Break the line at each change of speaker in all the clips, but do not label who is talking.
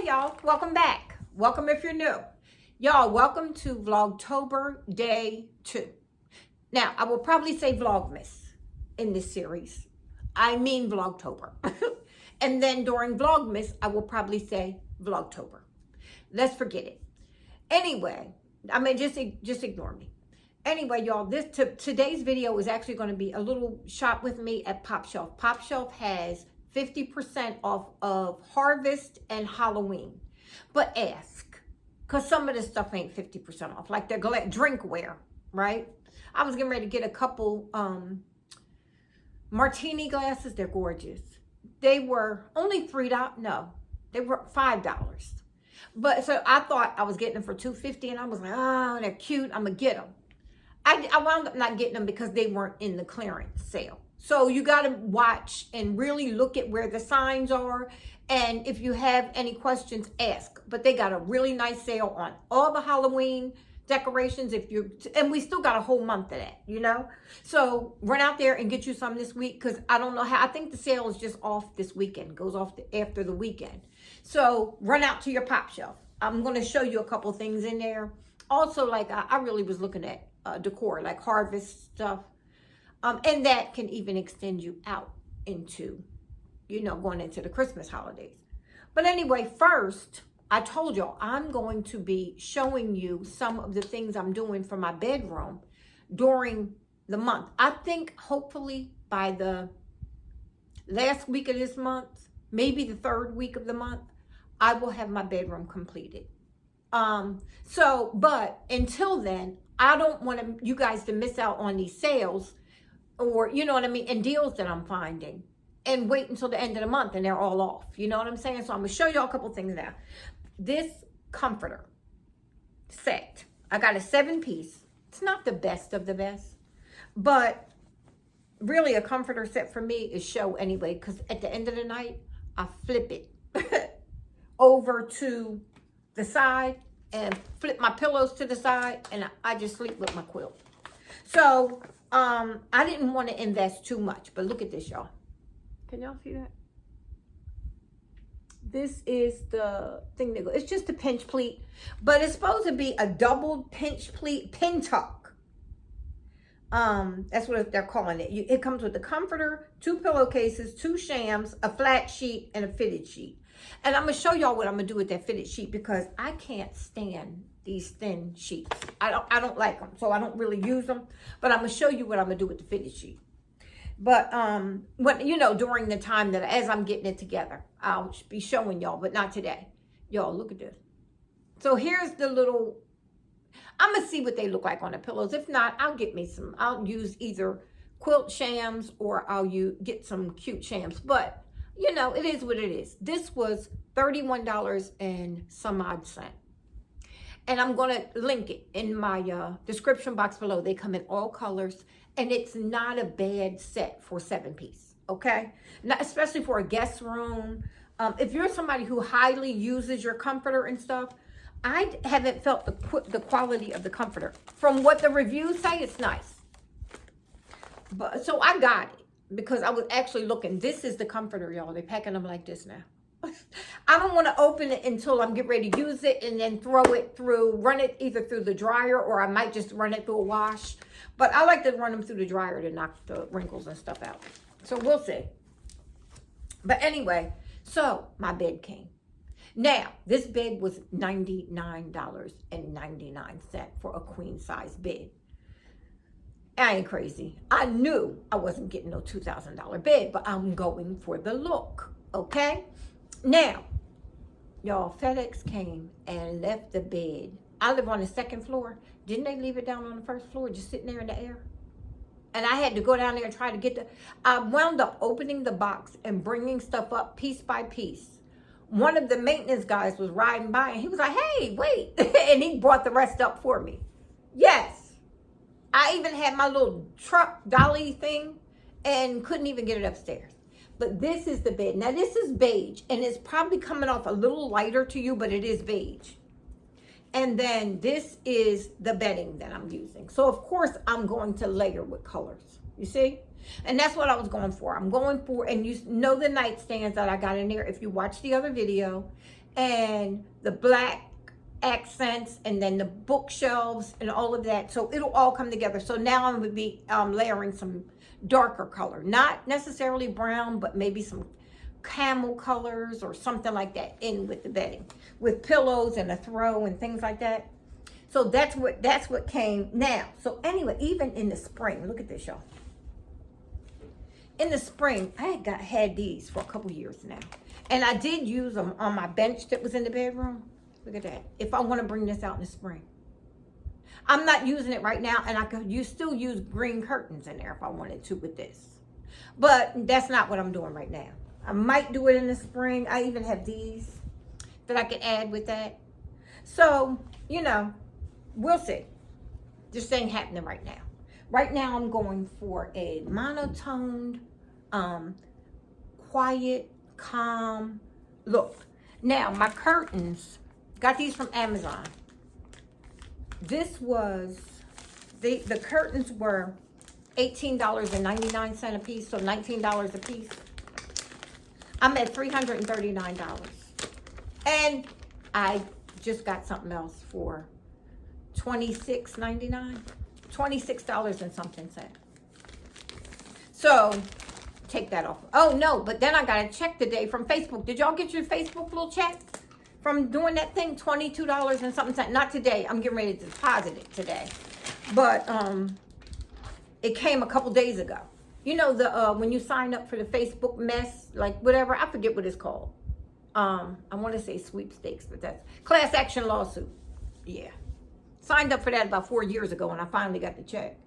y'all, welcome back. Welcome if you're new. Y'all, welcome to Vlogtober day 2. Now, I will probably say Vlogmas in this series. I mean Vlogtober. And then during Vlogmas, I will probably say Vlogtober. Let's forget it. Anyway, I mean, just ignore me. Anyway, y'all, today's video is actually going to be a little shop with me at PopShelf. PopShelf has 50% off of Harvest and Halloween. But ask, because some of this stuff ain't 50% off, like their drinkware, right? I was getting ready to get a couple martini glasses. They're gorgeous. They were only $3. No, they were $5. But so I thought I was getting them for $2.50, and I was like, oh, they're cute. I'm gonna get them. I wound up not getting them because they weren't in the clearance sale. So you got to watch and really look at where the signs are. And if you have any questions, ask. But they got a really nice sale on all the Halloween decorations. And we still got a whole month of that, you know. So run out there and get you some this week, because I don't know how. I think the sale is just off this weekend. Goes off after the weekend. So run out to your PopShelf. I'm going to show you a couple things in there. Also, like I really was looking at decor, like Harvest stuff. And that can even extend you out into, you know, going into the Christmas holidays. But anyway, first, I told y'all I'm going to be showing you some of the things I'm doing for my bedroom during the month. I think hopefully by the last week of this month, maybe the third week of the month, I will have my bedroom completed. But until then, I don't want you guys to miss out on these sales, or, you know what I mean, and deals that I'm finding, and wait until the end of the month and they're all off. You know what I'm saying? So I'm going to show you all a couple things now. This comforter set, I got a 7-piece. It's not the best of the best, but really a comforter set for me is show anyway, because at the end of the night, I flip it over to the side and flip my pillows to the side, and I just sleep with my quilt. So I didn't want to invest too much, but look at this, y'all. Can y'all see that? This is the thing that goes. It's just a pinch pleat, but it's supposed to be a double pinch pleat pin tuck. That's what they're calling it. It comes with the comforter, 2 pillowcases, 2 shams, a flat sheet, and a fitted sheet. And I'm going to show y'all what I'm going to do with that fitted sheet, because I can't stand these thin sheets. I don't like them, so I don't really use them. But I'm going to show you what I'm going to do with the fitted sheet. But when, you know, during the time that as I'm getting it together, I'll be showing y'all, but not today. Y'all, look at this. So here's the little, I'm going to see what they look like on the pillows. If not, I'll get me some. I'll use either quilt shams, or I'll get some cute shams. But you know, it is what it is. This was $31 and some odd cent. And I'm going to link it in my description box below. They come in all colors, and it's not a bad set for 7-piece, okay? Not, especially for a guest room. If you're somebody who highly uses your comforter and stuff, I haven't felt the quality of the comforter. From what the reviews say, it's nice. But so I got it, because I was actually looking. This is the comforter, y'all. They're packing them like this now. I don't want to open it until I'm getting ready to use it, and then throw it through, run it either through the dryer, or I might just run it through a wash. But I like to run them through the dryer to knock the wrinkles and stuff out. So we'll see. But anyway, so my bed came. Now, this bed was $99.99 for a queen size bed. I ain't crazy. I knew I wasn't getting no $2,000 bed, but I'm going for the look, okay? Now, y'all, FedEx came and left the bed. I live on the 2nd floor. Didn't they leave it down on the 1st floor, just sitting there in the air? And I had to go down there and try to get I wound up opening the box and bringing stuff up piece by piece. One of the maintenance guys was riding by, and he was like, hey, wait. And he brought the rest up for me. Yes. I even had my little truck dolly thing and couldn't even get it upstairs. But this is the bed. Now, this is beige, and it's probably coming off a little lighter to you, but it is beige. And then this is the bedding that I'm using. So, of course, I'm going to layer with colors. You see? And that's what I was going for. I'm going for, and you know the nightstands that I got in there. If you watch the other video, and the black accents, and then the bookshelves and all of that. So it'll all come together. So now I'm going to be layering some darker color, not necessarily brown, but maybe some camel colors or something like that in with the bedding, with pillows and a throw and things like that. So that's what came now. So anyway, even in the spring, look at this, y'all. In the spring, I had these for a couple years now, and I did use them on my bench that was in the bedroom. Look at that. If I want to bring this out in the spring, I'm not using it right now, and I could still use green curtains in there if I wanted to with this, but that's not what I'm doing right now. I might do it in the spring. I even have these that I could add with that. So, you know, we'll see. This ain't happening right now. Right now, I'm going for a monotoned, quiet, calm look. Now, my curtains, got these from Amazon. This was, the curtains were $18.99 a piece, so $19 a piece. I'm at $339. And I just got something else for $26.99. $26 and something cents. So take that off. Oh no, but then I got a check today from Facebook. Did y'all get your Facebook little check from doing that thing? $22 and something cents. Not today. I'm getting ready to deposit it today. But it came a couple days ago. You know, the when you sign up for the Facebook mess, like whatever, I forget what it's called. I want to say sweepstakes, but that's class action lawsuit. Yeah. Signed up for that about 4 years ago, and I finally got the check.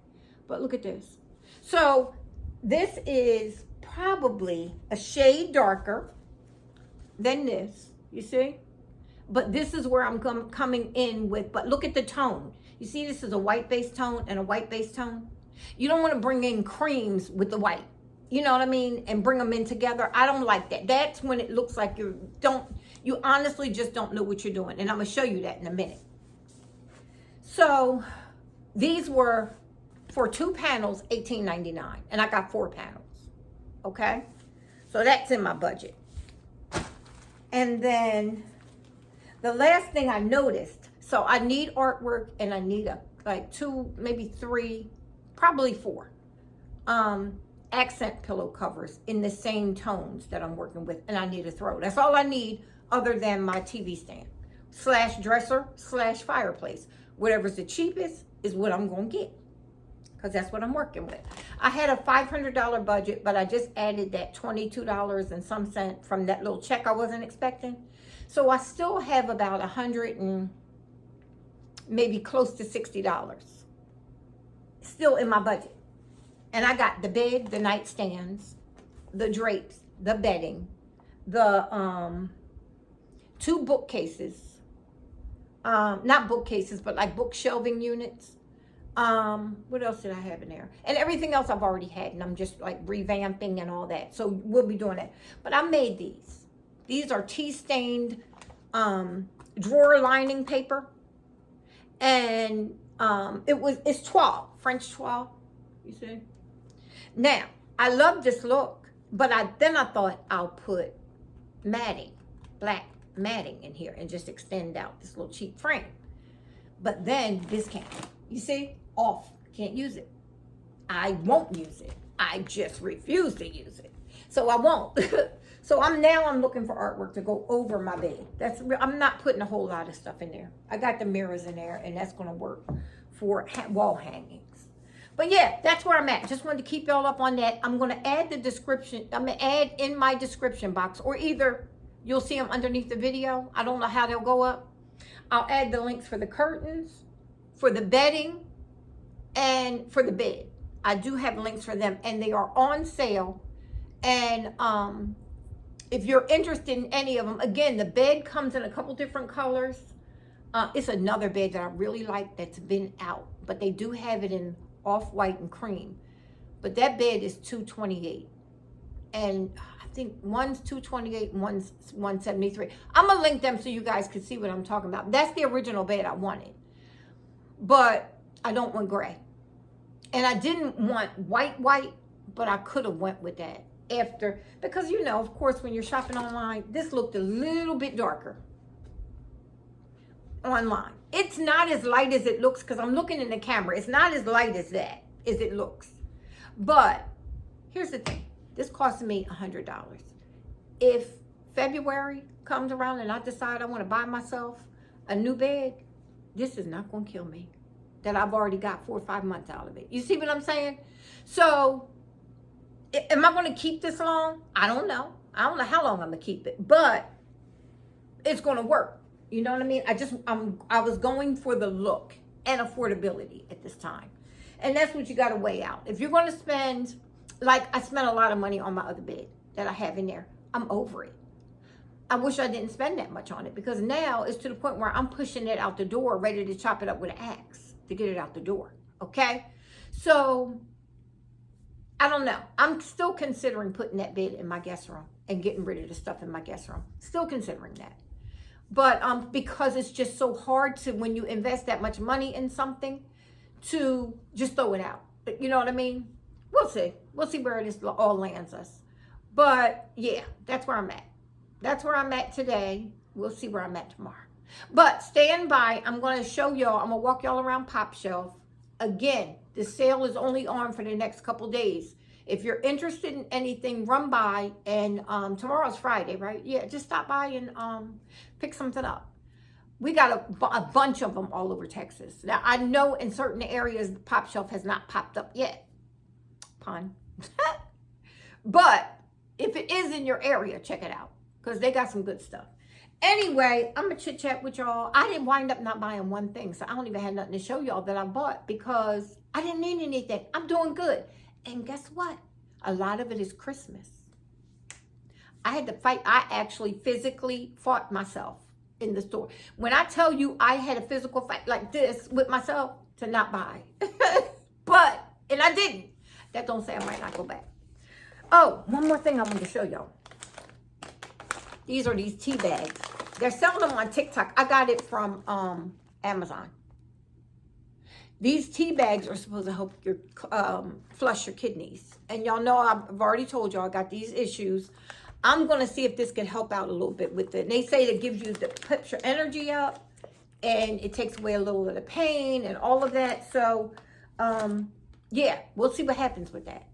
But look at this. So this is probably a shade darker than this, you see? But this is where I'm coming in with, but look at the tone. You see, this is a white base tone and a white base tone. You don't want to bring in creams with the white. You know what I mean? And bring them in together. I don't like that. That's when it looks like you honestly just don't know what you're doing. And I'm going to show you that in a minute. So these were for 2 panels, $18.99, and I got 4 panels. Okay, so that's in my budget. And then the last thing I noticed, so I need artwork, and I need like 2, maybe 3, probably 4 accent pillow covers in the same tones that I'm working with, and I need a throw. That's all I need, other than my TV stand / dresser / fireplace. Whatever's the cheapest is what I'm going to get, because that's what I'm working with. I had a $500 budget, but I just added that $22 and some cent from that little check I wasn't expecting. So I still have about $100 and maybe close to $60 still in my budget. And I got the bed, the nightstands, the drapes, the bedding, the 2 bookcases. Not bookcases, but like book shelving units. What else did I have in there? And everything else I've already had, and I'm just like revamping and all that. So we'll be doing that. But I made these. These are tea-stained drawer lining paper. And it's toile, French toile. You see? Now, I love this look, but then I thought I'll put matting, black matting in here and just extend out this little cheap frame. But then this can't. You see? Off. Can't use it. I won't use it. I just refuse to use it. So I won't. So I'm looking for artwork to go over my bed. I'm not putting a whole lot of stuff in there. I got the mirrors in there, and that's going to work for wall hangings. But yeah, that's where I'm at. Just wanted to keep y'all up on that. I'm going to add the description. I'm going to add in my description box, or either you'll see them underneath the video. I don't know how they'll go up. I'll add the links for the curtains, for the bedding, and for the bed. I do have links for them, and they are on sale. And if you're interested in any of them, again, the bed comes in a couple different colors. It's another bed that I really like that's been out, but they do have it in off-white and cream. But that bed is $228, and I think one's $228 and one's $173. I'm gonna link them so you guys can see what I'm talking about. That's the original bed I wanted, but I don't want gray, and I didn't want white, but I could have went with that after, because you know, of course, when you're shopping online, this looked a little bit darker. online. It's not as light as it looks because I'm looking in the camera. It's not as light as that, as it looks. But here's the thing. This cost me $100. If February comes around and I decide I want to buy myself a new bed, this is not going to kill me. That I've already got 4 or 5 months out of it. You see what I'm saying? So, am I going to keep this long? I don't know. I don't know how long I'm going to keep it. But it's going to work. You know what I mean? I was going for the look and affordability at this time. And that's what you got to weigh out. If you're going to spend, like I spent a lot of money on my other bed that I have in there. I'm over it. I wish I didn't spend that much on it because now it's to the point where I'm pushing it out the door, ready to chop it up with an axe to get it out the door. Okay? So, I don't know. I'm still considering putting that bed in my guest room and getting rid of the stuff in my guest room. Still considering that. But because it's just so hard to, when you invest that much money in something, to just throw it out. You know what I mean? We'll see. We'll see where this all lands us. But yeah, that's where I'm at. That's where I'm at today. We'll see where I'm at tomorrow. But stand by. I'm going to show y'all. I'm going to walk y'all around PopShelf. Again, the sale is only on for the next couple days. If you're interested in anything, run by. And tomorrow's Friday, right? Yeah, just stop by and pick something up. We got a bunch of them all over Texas. Now, I know in certain areas, PopShelf has not popped up yet. Pun. But if it is in your area, check it out. Because they got some good stuff. Anyway, I'm going to chit-chat with y'all. I didn't wind up not buying one thing. So I don't even have nothing to show y'all that I bought. Because I didn't need anything. I'm doing good. And guess what? A lot of it is Christmas. I had to fight. I actually physically fought myself in the store. When I tell you I had a physical fight like this with myself to not buy. And I didn't. That don't say I might not go back. Oh, one more thing I want to show y'all. These are these tea bags. They're selling them on TikTok. I got it from Amazon. These tea bags are supposed to help your flush your kidneys. And y'all know I've already told y'all I got these issues. I'm going to see if this can help out a little bit with it. And they say it gives you, puts your energy up. And it takes away a little of the pain and all of that. So, yeah, we'll see what happens with that.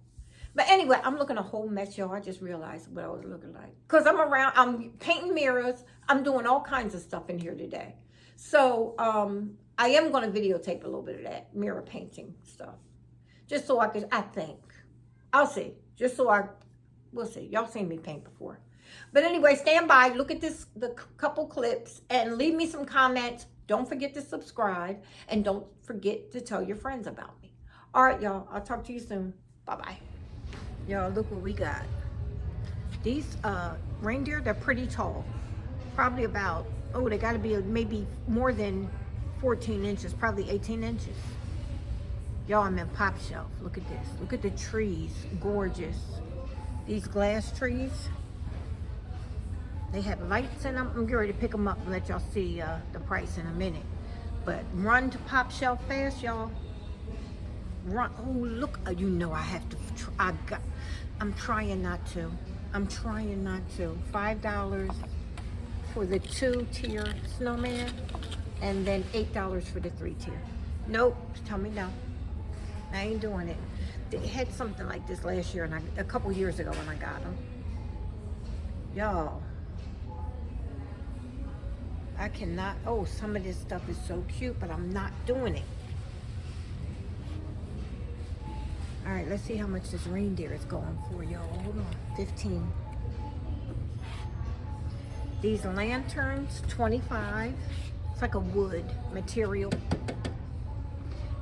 But anyway, I'm looking a whole mess, y'all. I just realized what I was looking like. Because I'm painting mirrors. I'm doing all kinds of stuff in here today. So, I am going to videotape a little bit of that mirror painting stuff. Just so I think. I'll see. We'll see. Y'all seen me paint before. But anyway, stand by. Look at the couple clips. And leave me some comments. Don't forget to subscribe. And don't forget to tell your friends about me. All right, y'all. I'll talk to you soon. Bye-bye. Y'all, look what we got. These reindeer, they're pretty tall. Probably about, they got to be maybe more than 14 inches, probably 18 inches. Y'all, I'm in PopShelf. Look at this. Look at the trees. Gorgeous. These glass trees. They have lights in them. I'm getting ready to pick them up and let y'all see the price in a minute. But run to PopShelf fast, y'all. Run. Oh, look. You know I have to. I'm trying not to. $5 for the 2-tier snowman. And then $8 for the 3-tier. Nope. Tell me no. I ain't doing it. They had something like this last year, and a couple years ago when I got them. Y'all. I cannot. Oh, some of this stuff is so cute, but I'm not doing it. All right, let's see how much this reindeer is going for, y'all. Hold on. 15. These lanterns, 25. It's like a wood material.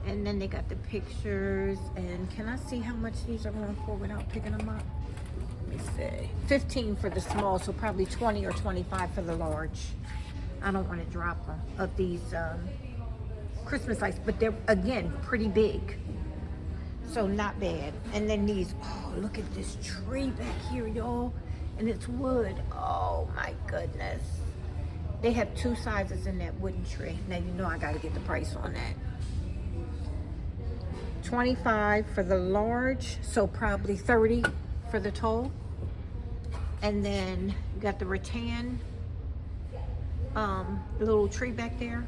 And then they got the pictures. And can I see how much these are going for without picking them up? Let me see. 15 for the small, so probably 20 or 25 for the large. I don't want to drop them of these Christmas lights, but they're, again, pretty big. So not bad. And then these, oh, look at this tree back here, y'all. And it's wood. Oh, my goodness. They have 2 sizes in that wooden tree. Now, you know I got to get the price on that. 25 for the large, so probably 30 for the tall. And then you got the rattan. little tree back there,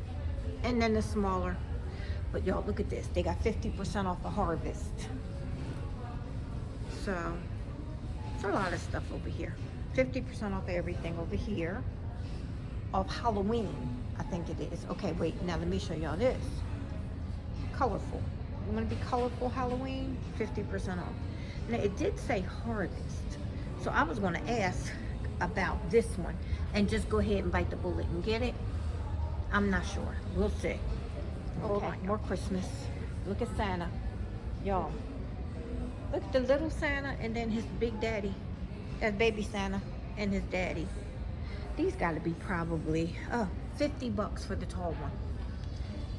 and then the smaller. But y'all, look at this. They got 50% off the harvest. So it's a lot of stuff over here. 50% off everything over here. Of Halloween, I think it is. Okay, wait, now let me show y'all this. Colorful. You want to be colorful Halloween? 50% off. Now it did say harvest. So I was going to ask about this one and just go ahead and bite the bullet and get it. I'm not sure. We'll see. Okay, more Christmas. Look at Santa. Y'all. Look at the little Santa and then his big daddy. That's baby Santa and his daddy. These got to be probably $50 for the tall one.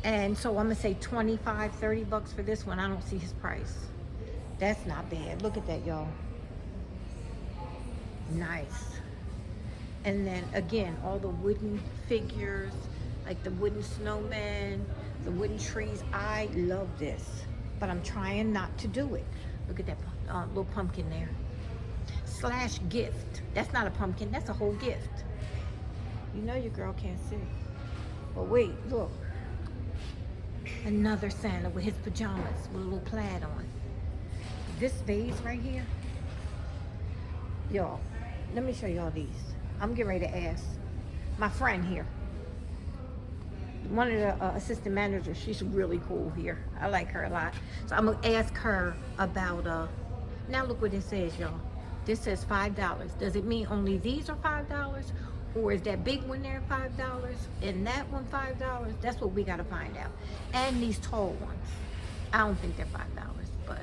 And so I'm going to say $25, $30 for this one. I don't see his price. That's not bad. Look at that, y'all. Nice. And then again, all the wooden figures, like the wooden snowmen, the wooden trees. I love this, but I'm trying not to do it. Look at that little pumpkin there. Slash gift. That's not a pumpkin, that's a whole gift. You know your girl can't see. But wait, look. Another Santa with his pajamas with a little plaid on. This vase right here. Y'all, let me show y'all these. I'm getting ready to ask my friend here. One of the assistant managers, she's really cool here. I like her a lot. So I'm gonna ask her about, now look what it says, y'all. This says $5. Does it mean only these are $5? Or is that big one there $5 and that one $5? That's what we gotta find out. And these tall ones. I don't think they're $5, but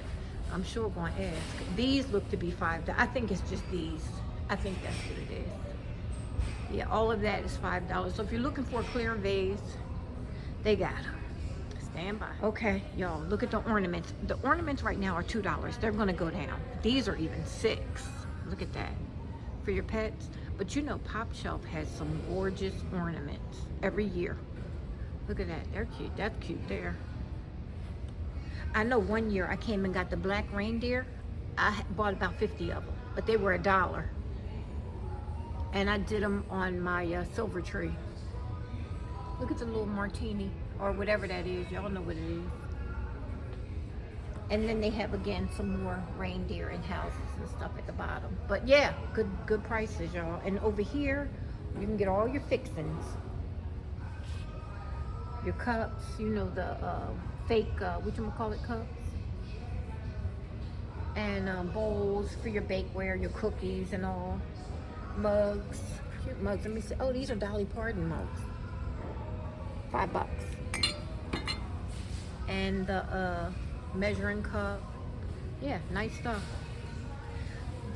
I'm sure going to ask. These look to be $5. I think it's just these. I think that's what it is. Yeah, all of that is $5. So if you're looking for a clear vase, they got them. Stand by. Okay, y'all, look at the ornaments. The ornaments right now are $2. They're gonna go down. These are even $6. Look at that. For your pets. But you know, PopShelf has some gorgeous ornaments every year. Look at that. They're cute. That's cute there. I know one year I came and got the black reindeer. I bought about 50 of them, but they were $1. And I did them on my silver tree. Look at the little martini or whatever that is. Y'all know what it is. And then they have, again, some more reindeer and houses and stuff at the bottom. But yeah, good prices, y'all. And over here, you can get all your fixings. Your cups, you know, the fake, whatchamacallit cups. And bowls for your bakeware, your cookies and all. Mugs, cute mugs. Let me see. Oh, these are Dolly Parton mugs. $5. And the measuring cup. Yeah, nice stuff.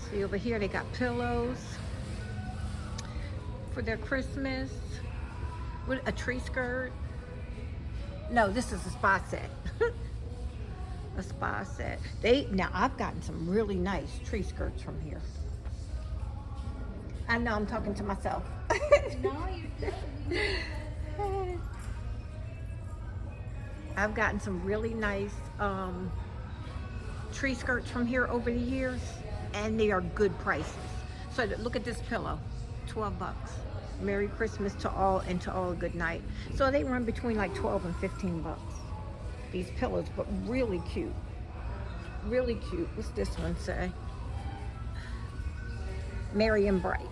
See over here, they got pillows for their Christmas. With a tree skirt. No, this is a spa set. A spa set. Now I've gotten some really nice tree skirts from here. I know I'm talking to myself.
No, you're not.
I've gotten some really nice tree skirts from here over the years, and they are good prices. So look at this pillow, $12. Merry Christmas to all, and to all a good night. So they run between like 12 and 15 bucks. These pillows, but really cute. Really cute. What's this one say? Merry and Bright.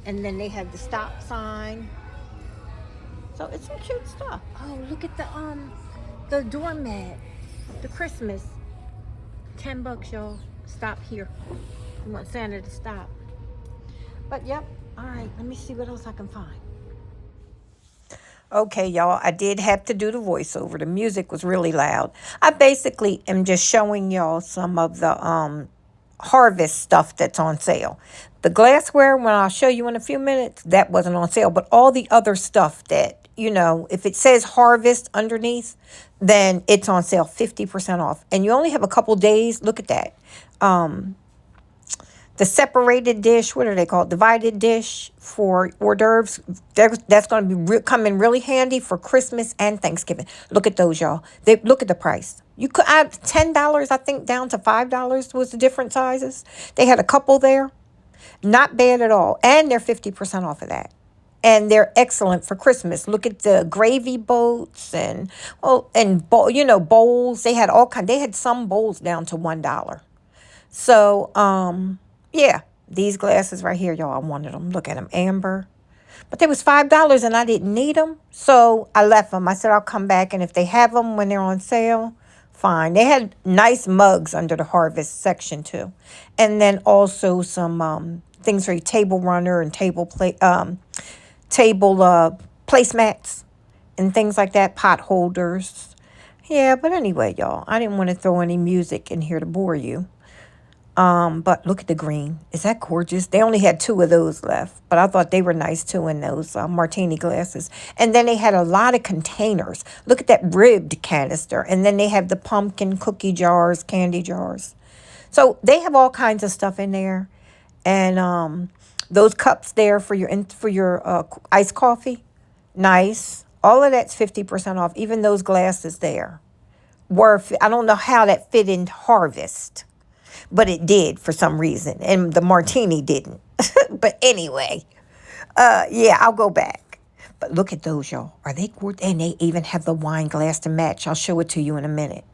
And then they have the stop sign. So it's some cute stuff. Oh, look at the doormat. The Christmas. $10, y'all. Stop here. You want Santa to stop. But yep. All right, let me see what else I can find. Okay, y'all, I did have to do the voiceover. The music was really loud. I basically am just showing y'all some of the harvest stuff that's on sale. The glassware, when I'll show you in a few minutes, that wasn't on sale. But all the other stuff that, you know, if it says harvest underneath, then it's on sale, 50% off. And you only have a couple days. Look at that. The separated dish, what are they called? Divided dish for hors d'oeuvres. That's going to be come in really handy for Christmas and Thanksgiving. Look at those, y'all. Look at the price. You could add $10, I think, down to $5 was the different sizes. They had a couple there. Not bad at all. And they're 50% off of that. And they're excellent for Christmas. Look at the gravy boats and bowls. They had all kind. They had some bowls down to $1. So yeah, these glasses right here, y'all. I wanted them. Look at them, amber. But they was $5 and I didn't need them, so I left them. I said I'll come back, and if they have them when they're on sale, fine. They had nice mugs under the harvest section too, and then also some things for your table runner and table placemats and things like that, pot holders. Yeah, but anyway, y'all, I didn't want to throw any music in here to bore you. But look at the green. Is that gorgeous? They only had 2 of those left, but I thought they were nice too in those martini glasses. And then they had a lot of containers. Look at that ribbed canister. And then they have the pumpkin cookie jars, candy jars. So they have all kinds of stuff in there. And those cups there for your iced coffee, nice. All of that's 50% off. Even those glasses there I don't know how that fit in Harvest, but it did for some reason, and the martini didn't. But anyway, yeah, I'll go back. But look at those, y'all. Are they gorgeous? And they even have the wine glass to match. I'll show it to you in a minute.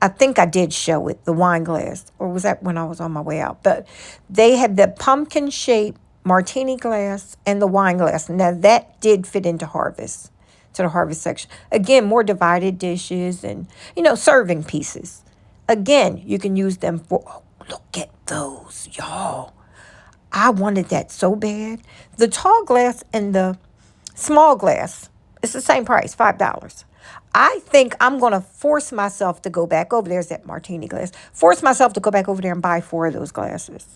I think I did show it, the wine glass, or was that when I was on my way out? But they had the pumpkin shaped martini glass and the wine glass. Now that did fit into Harvest, to the Harvest section. Again, more divided dishes and, serving pieces. Again, you can use them for, look at those, y'all. I wanted that so bad. The tall glass and the small glass, it's the same price, $5. I think I'm going to force myself to go back over. There's that martini glass. Force myself to go back over there and buy 4 of those glasses.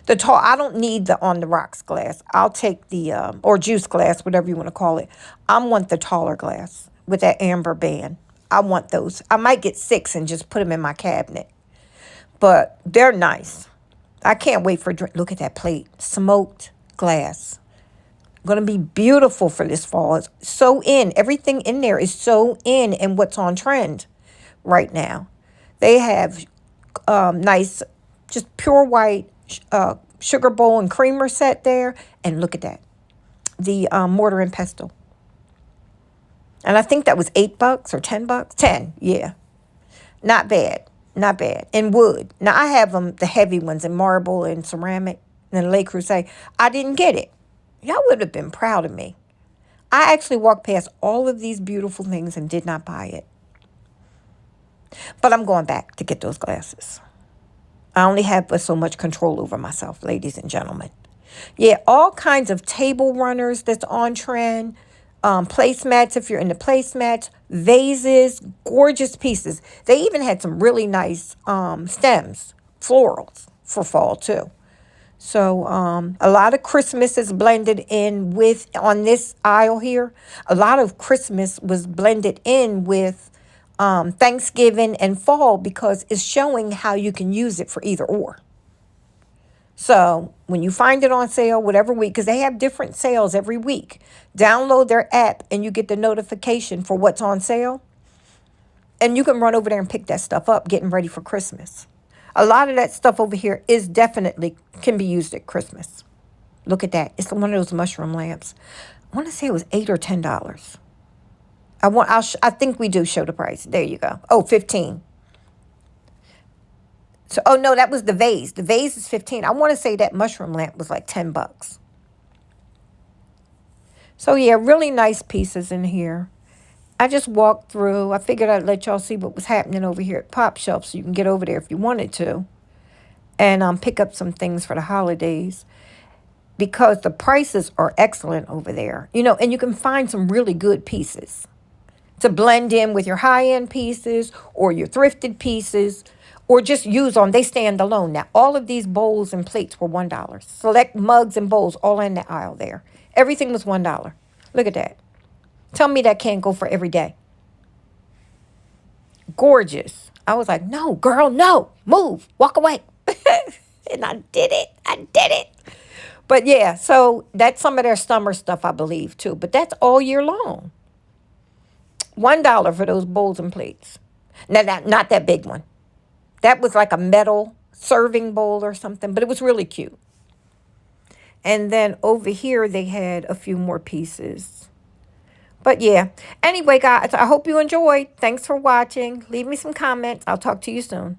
The tall, I don't need the on the rocks glass. I'll take the, or juice glass, whatever you want to call it. I want the taller glass with that amber band. I want those. I might get 6 and just put them in my cabinet. But they're nice. I can't wait for drink. Look at that plate. Smoked glass. Going to be beautiful for this fall. It's so in. Everything in there is so in and what's on trend right now. They have nice, just pure white sugar bowl and creamer set there. And look at that. The mortar and pestle. And I think that was $8 or $10. 10, yeah. Not bad. Not bad. In wood. Now, I have them, the heavy ones, in marble and ceramic and Le Creuset. I didn't get it. Y'all would have been proud of me. I actually walked past all of these beautiful things and did not buy it. But I'm going back to get those glasses. I only have so much control over myself, ladies and gentlemen. Yeah, all kinds of table runners that's on trend. Placemats, if you're into placemats, vases, gorgeous pieces. They even had some really nice stems, florals for fall too. So a lot of Christmas is blended in with, on this aisle here, a lot of Christmas was blended in with Thanksgiving and fall because it's showing how you can use it for either or. So when you find it on sale, whatever week, because they have different sales every week, download their app and you get the notification for what's on sale. And you can run over there and pick that stuff up, getting ready for Christmas. A lot of that stuff over here is definitely can be used at Christmas. Look at that. It's one of those mushroom lamps. I want to say it was $8 or $10. I think we do show the price. There you go. Oh, 15. So, oh no, that was the vase. The vase is 15. I want to say that mushroom lamp was like $10. So yeah, really nice pieces in here. I just walked through. I figured I'd let y'all see what was happening over here at PopShelf so you can get over there if you wanted to. And pick up some things for the holidays. Because the prices are excellent over there. And you can find some really good pieces to blend in with your high-end pieces or your thrifted pieces. Or just use on, they stand alone. Now, all of these bowls and plates were $1. Select mugs and bowls all in the aisle there. Everything was $1. Look at that. Tell me that can't go for every day. Gorgeous. I was like, no, girl, no. Move. Walk away. And I did it. But yeah, so that's some of their summer stuff, I believe, too. But that's all year long. $1 for those bowls and plates. Now, not that big one. That was like a metal serving bowl or something, but it was really cute. And then over here, they had a few more pieces. But yeah. Anyway, guys, I hope you enjoyed. Thanks for watching. Leave me some comments. I'll talk to you soon.